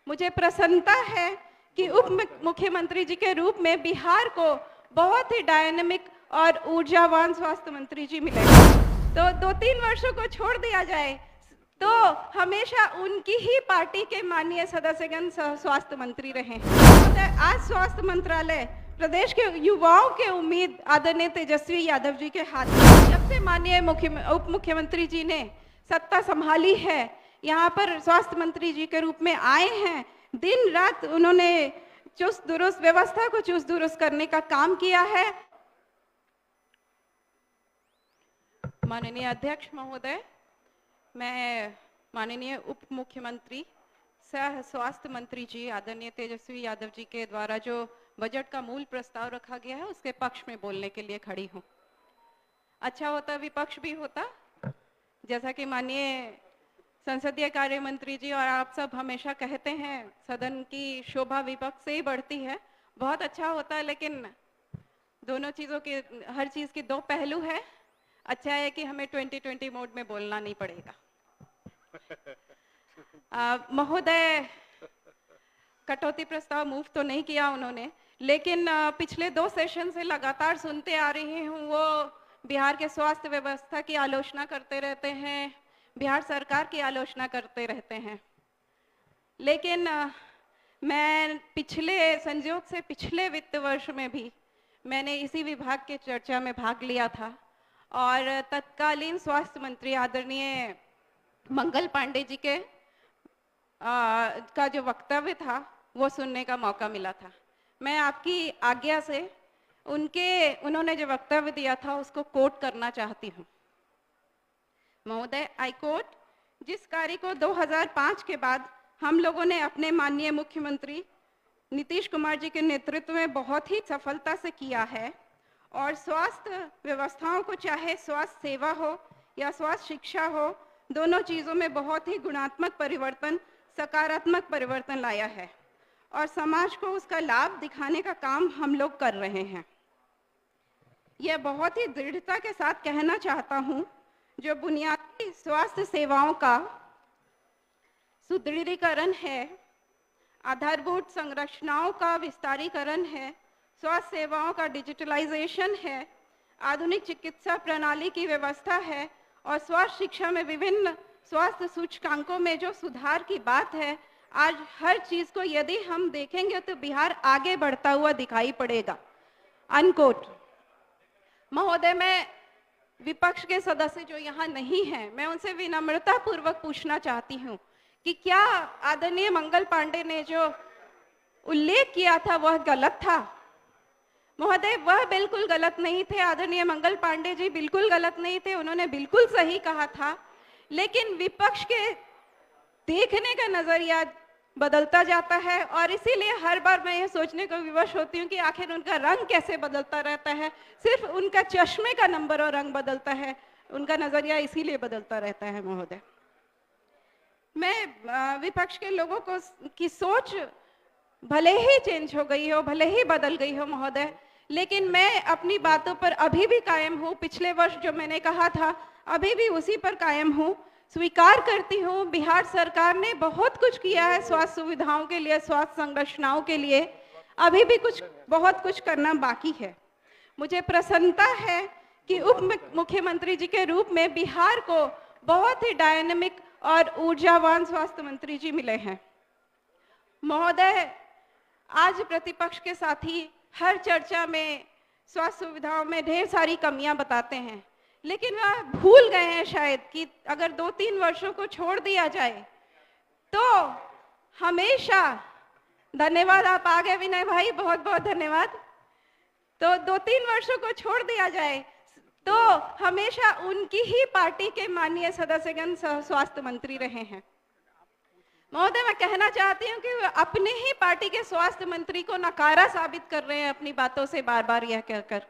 मुझे प्रसन्नता है कि उप मुख्यमंत्री जी के रूप में बिहार को बहुत ही डायनेमिक और ऊर्जावान स्वास्थ्य मंत्री जी मिले। तो 2-3 वर्षों को छोड़ दिया जाए तो हमेशा उनकी ही पार्टी के माननीय सदस्यगण स्वास्थ्य मंत्री रहे। आज स्वास्थ्य मंत्रालय प्रदेश के युवाओं के उम्मीद आदरणीय तेजस्वी यादव जी के हाथ में। जब से माननीय उप मुख्यमंत्री जी ने सत्ता संभाली है, यहाँ पर स्वास्थ्य मंत्री जी के रूप में आए हैं, दिन रात उन्होंने चुस्त दुरुस्त व्यवस्था को चुस्त दुरुस्त करने का काम किया है। माननीय अध्यक्ष महोदय, मैं माननीय उप मुख्यमंत्री सह स्वास्थ्य मंत्री जी आदरणीय तेजस्वी यादव जी के द्वारा जो बजट का मूल प्रस्ताव रखा गया है उसके पक्ष में बोलने के लिए खड़ी हूँ। अच्छा होता विपक्ष भी होता, जैसा कि माननीय संसदीय कार्य मंत्री जी और आप सब हमेशा कहते हैं सदन की शोभा विपक्ष से ही बढ़ती है। बहुत अच्छा होता है, लेकिन दोनों चीज़ों के हर चीज़ की दो पहलू है। अच्छा है कि हमें 2020 मोड में बोलना नहीं पड़ेगा। महोदय, कटौती प्रस्ताव मूव तो नहीं किया उन्होंने, लेकिन पिछले 2 सेशन से लगातार सुनते आ रही हूँ वो बिहार के स्वास्थ्य व्यवस्था की आलोचना करते रहते हैं, बिहार सरकार की आलोचना करते रहते हैं। लेकिन मैं संयोग से पिछले वित्त वर्ष में भी मैंने इसी विभाग के चर्चा में भाग लिया था और तत्कालीन स्वास्थ्य मंत्री आदरणीय मंगल पांडे जी के का जो वक्तव्य था वो सुनने का मौका मिला था। मैं आपकी आज्ञा से उन्होंने जो वक्तव्य दिया था उसको कोट करना चाहती हूँ। महोदय, आई कोट, जिस कार्य को 2005 के बाद हम लोगों ने अपने माननीय मुख्यमंत्री नीतीश कुमार जी के नेतृत्व में बहुत ही सफलता से किया है और स्वास्थ्य व्यवस्थाओं को, चाहे स्वास्थ्य सेवा हो या स्वास्थ्य शिक्षा हो, दोनों चीज़ों में बहुत ही गुणात्मक परिवर्तन, सकारात्मक परिवर्तन लाया है और समाज को उसका लाभ दिखाने का काम हम लोग कर रहे हैं। यह बहुत ही दृढ़ता के साथ कहना चाहता हूँ, जो बुनियादी स्वास्थ्य सेवाओं का सुदृढ़ीकरण है, आधारभूत संरचनाओं का विस्तारीकरण है, स्वास्थ्य सेवाओं का डिजिटलाइजेशन है, आधुनिक चिकित्सा प्रणाली की व्यवस्था है और स्वास्थ्य शिक्षा में विभिन्न स्वास्थ्य सूचकांकों में जो सुधार की बात है, आज हर चीज को यदि हम देखेंगे तो बिहार आगे बढ़ता हुआ दिखाई पड़ेगा। अनकोट। महोदय, मैं विपक्ष के सदस्य जो यहाँ नहीं हैं, मैं उनसे विनम्रता पूर्वक पूछना चाहती हूँ कि क्या आदरणीय मंगल पांडे ने जो उल्लेख किया था वह गलत था? महोदय, वह बिल्कुल गलत नहीं थे। आदरणीय मंगल पांडे जी बिल्कुल गलत नहीं थे, उन्होंने बिल्कुल सही कहा था। लेकिन विपक्ष के देखने का नजरिया बदलता जाता है और इसीलिए हर बार मैं ये सोचने को विवश होती हूँ कि आखिर उनका रंग कैसे बदलता रहता है। सिर्फ उनका चश्मे का नंबर और रंग बदलता है, उनका नजरिया इसीलिए बदलता रहता है। महोदय, मैं विपक्ष के लोगों को की सोच भले ही चेंज हो गई हो, भले ही बदल गई हो महोदय, लेकिन मैं अपनी बातों पर अभी भी कायम हूँ। पिछले वर्ष जो मैंने कहा था अभी भी उसी पर कायम हूँ। स्वीकार करती हूँ बिहार सरकार ने बहुत कुछ किया है स्वास्थ्य सुविधाओं के लिए, स्वास्थ्य संरचनाओं के लिए, अभी भी बहुत कुछ करना बाकी है। मुझे प्रसन्नता है कि उप मुख्यमंत्री जी के रूप में बिहार को बहुत ही डायनेमिक और ऊर्जावान स्वास्थ्य मंत्री जी मिले हैं। महोदय, आज प्रतिपक्ष के साथी हर चर्चा में स्वास्थ्य सुविधाओं में ढेर सारी कमियां बताते हैं, लेकिन वह भूल गए हैं शायद कि अगर 2-3 वर्षों को छोड़ दिया जाए तो हमेशा, धन्यवाद, आप आ गए विनय भाई, बहुत बहुत धन्यवाद। तो 2-3 वर्षों को छोड़ दिया जाए तो हमेशा उनकी ही पार्टी के माननीय सदस्यगण स्वास्थ्य मंत्री रहे हैं। महोदय, मैं कहना चाहती हूँ कि अपने ही पार्टी के स्वास्थ्य मंत्री को नकारा साबित कर रहे हैं अपनी बातों से बार बार यह कहकर।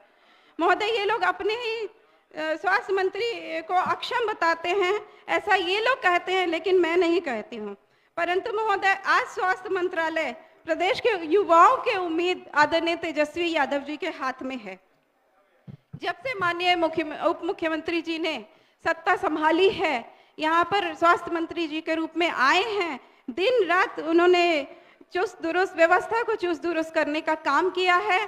महोदय, ये लोग अपने ही स्वास्थ्य मंत्री को अक्षम बताते हैं, ऐसा ये लोग कहते हैं, लेकिन मैं नहीं कहती हूँ। परंतु महोदय, आज स्वास्थ्य मंत्रालय प्रदेश के युवाओं के उम्मीद आदरणीय तेजस्वी यादव जी के हाथ में है। जब से माननीय उप मुख्यमंत्री जी ने सत्ता संभाली है, यहाँ पर स्वास्थ्य मंत्री जी के रूप में आए हैं, दिन रात उन्होंने चुस्त दुरुस्त व्यवस्था को चुस्त दुरुस्त करने का काम किया है।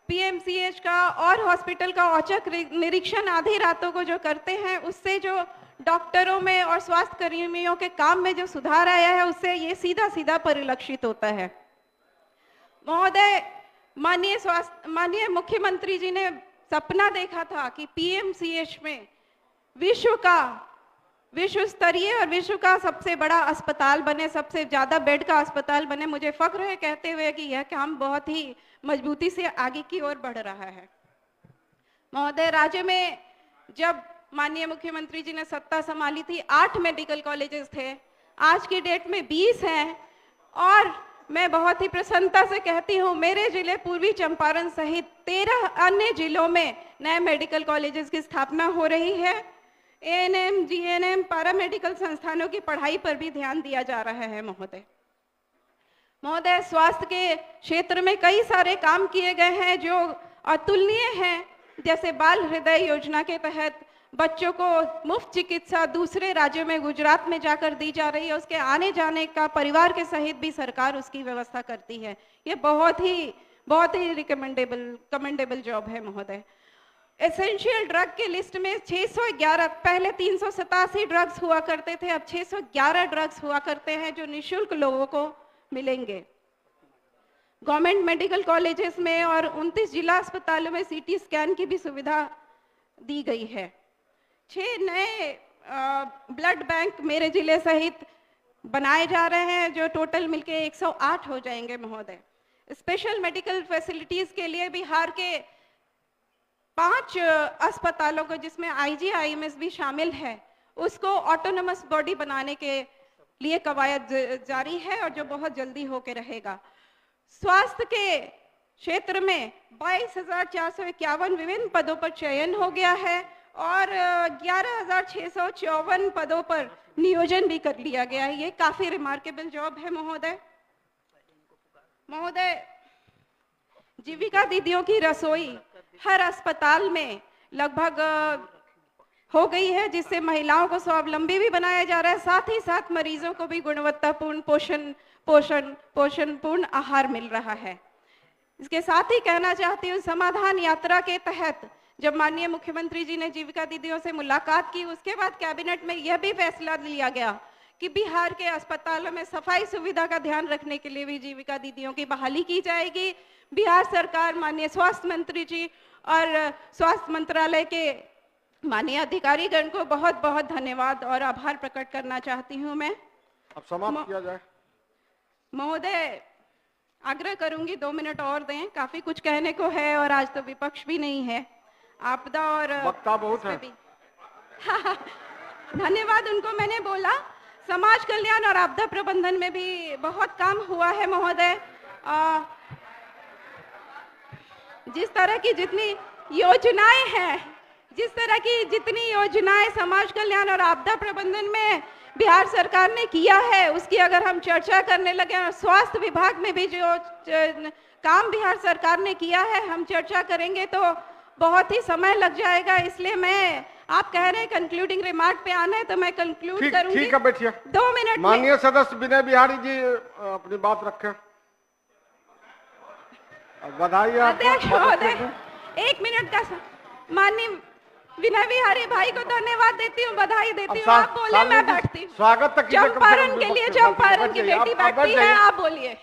पीएमसीएच का और हॉस्पिटल का औचक निरीक्षण आधी रातों को जो करते हैं, उससे जो डॉक्टरों में और स्वास्थ्य कर्मियों के काम में जो सुधार आया है, उससे ये सीधा सीधा परिलक्षित होता है। महोदय, माननीय मुख्यमंत्री जी ने सपना देखा था कि पीएमसीएच में विश्व स्तरीय और विश्व का सबसे बड़ा अस्पताल बने, सबसे ज्यादा बेड का अस्पताल बने। मुझे फक्र है कहते हुए कि यह काम बहुत ही मजबूती से आगे की ओर बढ़ रहा है। महोदय, राज्य में जब माननीय मुख्यमंत्री जी ने सत्ता संभाली थी, 8 मेडिकल कॉलेजेस थे, आज की डेट में 20 हैं। और मैं बहुत ही प्रसन्नता से कहती हूँ, मेरे जिले पूर्वी चंपारण सहित 13 अन्य जिलों में नए मेडिकल कॉलेजेस की स्थापना हो रही है। एएनएम, जीएनएम, पैरामेडिकल संस्थानों की पढ़ाई पर भी ध्यान दिया जा रहा है। महोदय, स्वास्थ्य के क्षेत्र में कई सारे काम किए गए हैं जो अतुलनीय हैं। जैसे बाल हृदय योजना के तहत बच्चों को मुफ्त चिकित्सा दूसरे राज्यों में, गुजरात में जाकर दी जा रही है। उसके आने जाने का परिवार के सहित भी सरकार उसकी व्यवस्था करती है। ये बहुत ही कमेंडेबल जॉब है। महोदय, एसेंशियल ड्रग के लिस्ट में 611, पहले 387 ड्रग्स हुआ करते थे, अब 611 ड्रग्स हुआ करते हैं जो निःशुल्क लोगों को मिलेंगे। गवर्नमेंट मेडिकल कॉलेजेस में और 29 जिला अस्पतालों में सीटी स्कैन की भी सुविधा दी गई है। 6 नए ब्लड बैंक मेरे जिले सहित बनाए जा रहे हैं, जो टोटल मिलके 108 हो जाएंगे। महोदय, स्पेशल मेडिकल फैसिलिटीज के लिए बिहार के 5 अस्पतालों को, जिसमें IGIMS भी शामिल है, उसको ऑटोनोमस बॉडी बनाने के लिए कवायद जारी है और जो बहुत जल्दी होके रहेगा। स्वास्थ्य के क्षेत्र में 22,451 विभिन्न पदों पर चयन हो गया है और 11,654 पदों पर नियोजन भी कर लिया गया है। ये काफी रिमार्केबल जॉब है। महोदय, जीविका दीदियों की रसोई हर अस्पताल में लगभग हो गई है, जिससे महिलाओं को स्वावलंबी भी बनाया जा रहा है, साथ ही साथ मरीजों को भी गुणवत्तापूर्ण पोषणपूर्ण आहार मिल रहा है। इसके साथ ही कहना चाहती हूँ, समाधान यात्रा के तहत जब माननीय मुख्यमंत्री जी ने जीविका दीदियों से मुलाकात की, उसके बाद कैबिनेट में यह भी फैसला लिया गया कि बिहार के अस्पतालों में सफाई सुविधा का ध्यान रखने के लिए भी जीविका दीदियों की बहाली की जाएगी। बिहार सरकार, माननीय स्वास्थ्य मंत्री जी और स्वास्थ्य मंत्रालय के माननीय अधिकारीगण को बहुत बहुत धन्यवाद और आभार प्रकट करना चाहती हूँ। मैं अब समाप्त किया जाए। महोदय, आग्रह करूंगी 2 मिनट और दें, काफी कुछ कहने को है और आज तो विपक्ष भी नहीं है, आपदा और वक्ता बहुत है। धन्यवाद उनको मैंने बोला। समाज कल्याण और आपदा प्रबंधन में भी बहुत काम हुआ है। महोदय, जिस तरह की जितनी योजनाएं हैं, जितनी योजनाएं समाज कल्याण और आपदा प्रबंधन में बिहार सरकार ने किया है, उसकी अगर हम चर्चा करने लगे और स्वास्थ्य विभाग में भी जो काम बिहार सरकार ने किया है हम चर्चा करेंगे तो बहुत ही समय लग जाएगा। इसलिए मैं, आप कह रहे हैं कंक्लूडिंग रिमार्क पे आना है तो मैं कंक्लूड करूंगी। ठीक है, बैठिए। 2 मिनट। माननीय सदस्य विनय बिहारी जी अपनी बात रखें। बधाई अध्यक्ष महोदय, 1 मिनट का माननीय विनय बिहारी भाई को धन्यवाद देती हूँ, बधाई देती हूँ। आप बोले, मैं बैठती हूँ। स्वागत तक चंपारण के लिए, चंपारण की बेटी बैठती है, आप बोलिए।